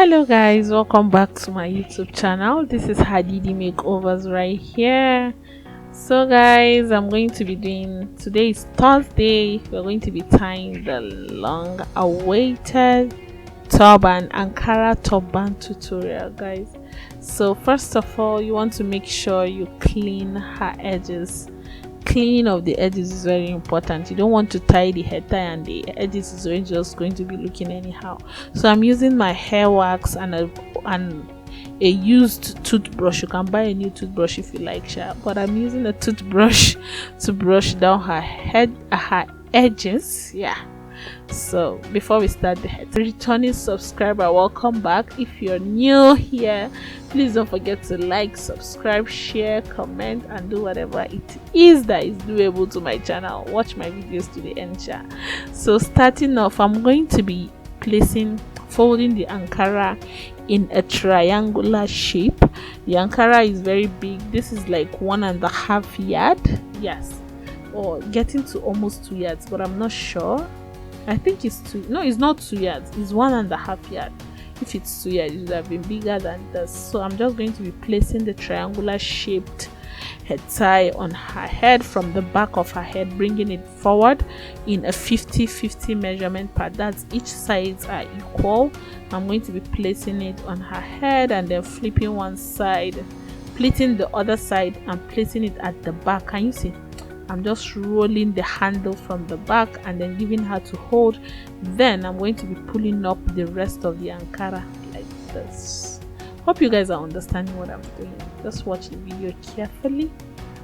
Hello guys, welcome back to my YouTube channel. This is Hadidi Makeovers right here. So guys, I'm going to be doing, today is Thursday, we're going to be tying the long awaited turban, Ankara turban tutorial guys. So first of all, you want to make sure you clean her edges. Cleaning of the edges is very important. You don't want to tie the hair tie and the edges is just going to be looking anyhow. So I'm using my hair wax and a used toothbrush. You can buy a new toothbrush if you like, but I'm using a toothbrush to brush down her edges. Yeah. So before we start the returning subscriber, welcome back. If you're new here, please don't forget to like, subscribe, share, comment, and do whatever it is that is doable to my channel. Watch my videos to the end. So starting off, I'm going to be folding the Ankara in a triangular shape. The Ankara is very big. This is like 1.5 yard, yes, or getting to almost 2 yards, but I'm not sure. I think it's it's not 2 yards, it's 1.5 yards. If it's 2 yards, it would have been bigger than this. So I'm just going to be placing the triangular shaped head tie on her head from the back of her head, bringing it forward in a 50-50 measurement part. That's each sides are equal. I'm going to be placing it on her head and then flipping one side, pleating the other side, and placing it at the back. Can you see? I'm just rolling the handle from the back and then giving her to hold. Then I'm going to be pulling up the rest of the Ankara like this. Hope you guys are understanding what I'm doing. Just watch the video carefully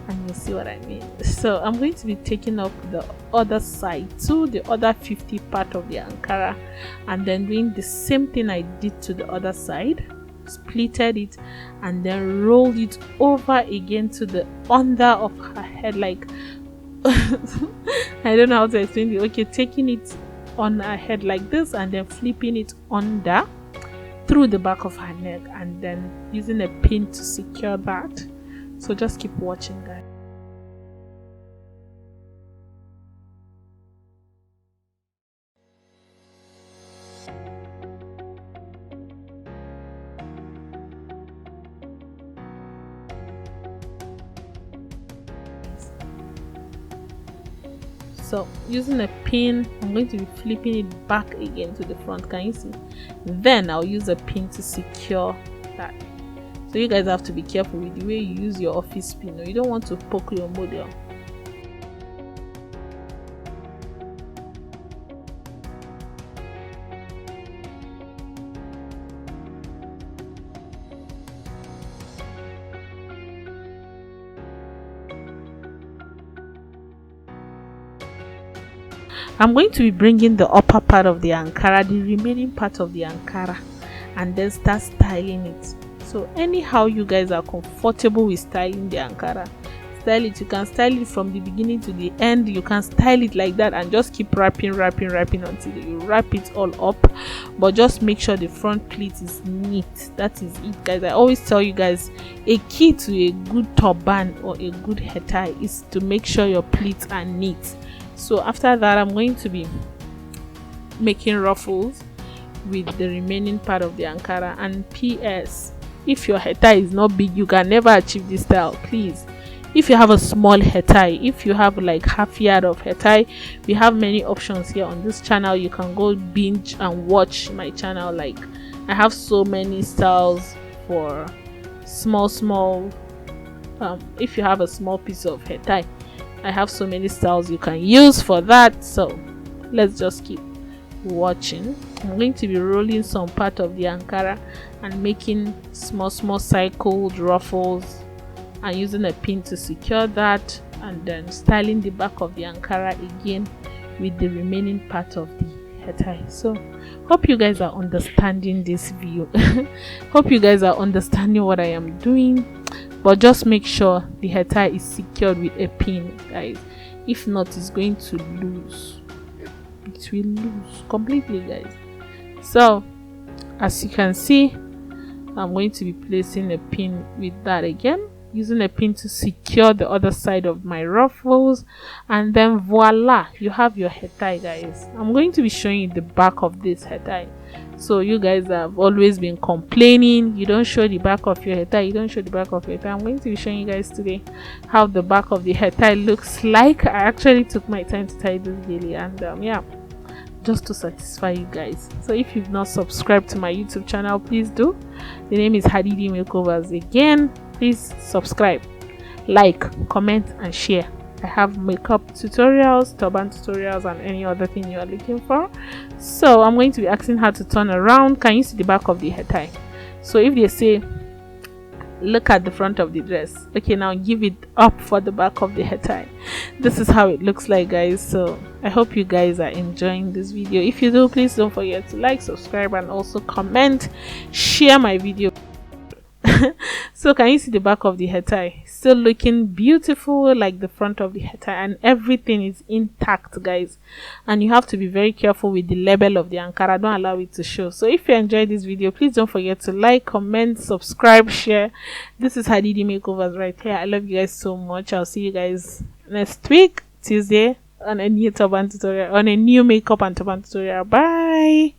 and you'll see what I mean. So I'm going to be taking up the other side to the other 50 part of the Ankara and then doing the same thing I did to the other side. Splitted it and then rolled it over again to the under of her head, like I don't know how to explain it. Okay, taking it on her head like this and then flipping it under through the back of her neck and then using a pin to secure that. So just keep watching guys. So using a pin, I'm going to be flipping it back again to the front. Can you see? Then I'll use a pin to secure that. So you guys have to be careful with the way you use your office pin. You don't want to poke your model. I'm going to be bringing the upper part of the Ankara, the remaining part of the Ankara, and then start styling it. So anyhow you guys are comfortable with styling the Ankara, style it. You can style it from the beginning to the end. You can style it like that and just keep wrapping until you wrap it all up. But just make sure the front pleat is neat. That is it guys. I always tell you guys, a key to a good turban or a good head tie is to make sure your pleats are neat. So after that, I'm going to be making ruffles with the remaining part of the Ankara. And PS, if your head tie is not big, you can never achieve this style. Please, if you have a small head tie, if you have like half yard of head tie, we have many options here on this channel. You can go binge and watch my channel. Like I have so many styles for small if you have a small piece of head tie, I have so many styles you can use for that. So let's just keep watching. I'm going to be rolling some part of the Ankara and making small cycled ruffles and using a pin to secure that, and then styling the back of the Ankara again with the remaining part of the head tie. So hope you guys are understanding this view. Hope you guys are understanding what I am doing. But just make sure the head tie is secured with a pin guys. If not, it's going to lose. It will lose completely guys. So as you can see, I'm going to be placing a pin with that again, using a pin to secure the other side of my ruffles, and then voila, you have your head tie guys. I'm going to be showing you the back of this head tie. So you guys have always been complaining you don't show the back of your hair tie, I'm going to be showing you guys today how the back of the hair tie looks like. I actually took my time to tie this daily, and yeah, just to satisfy you guys. So if you've not subscribed to my YouTube channel, please do. The name is Hadidi Makeovers. Again, please subscribe, like, comment and share. I have makeup tutorials, turban tutorials, and any other thing you are looking for. So I'm going to be asking her to turn around. Can you see the back of the hair tie? So if they say look at the front of the dress, okay, now give it up for the back of the hair tie. This is how it looks like, guys. So I hope you guys are enjoying this video. If you do, please don't forget to like, subscribe, and also comment, share my video. So can you see the back of the hair tie? Still looking beautiful like the front of the hair tie, and everything is intact, guys. And you have to be very careful with the label of the Ankara. Don't allow it to show. So if you enjoyed this video, please don't forget to like, comment, subscribe, share. This is Hadidi Makeovers right here. I love you guys so much. I'll see you guys next week, Tuesday, on a new turban tutorial, on a new makeup and turban tutorial. Bye.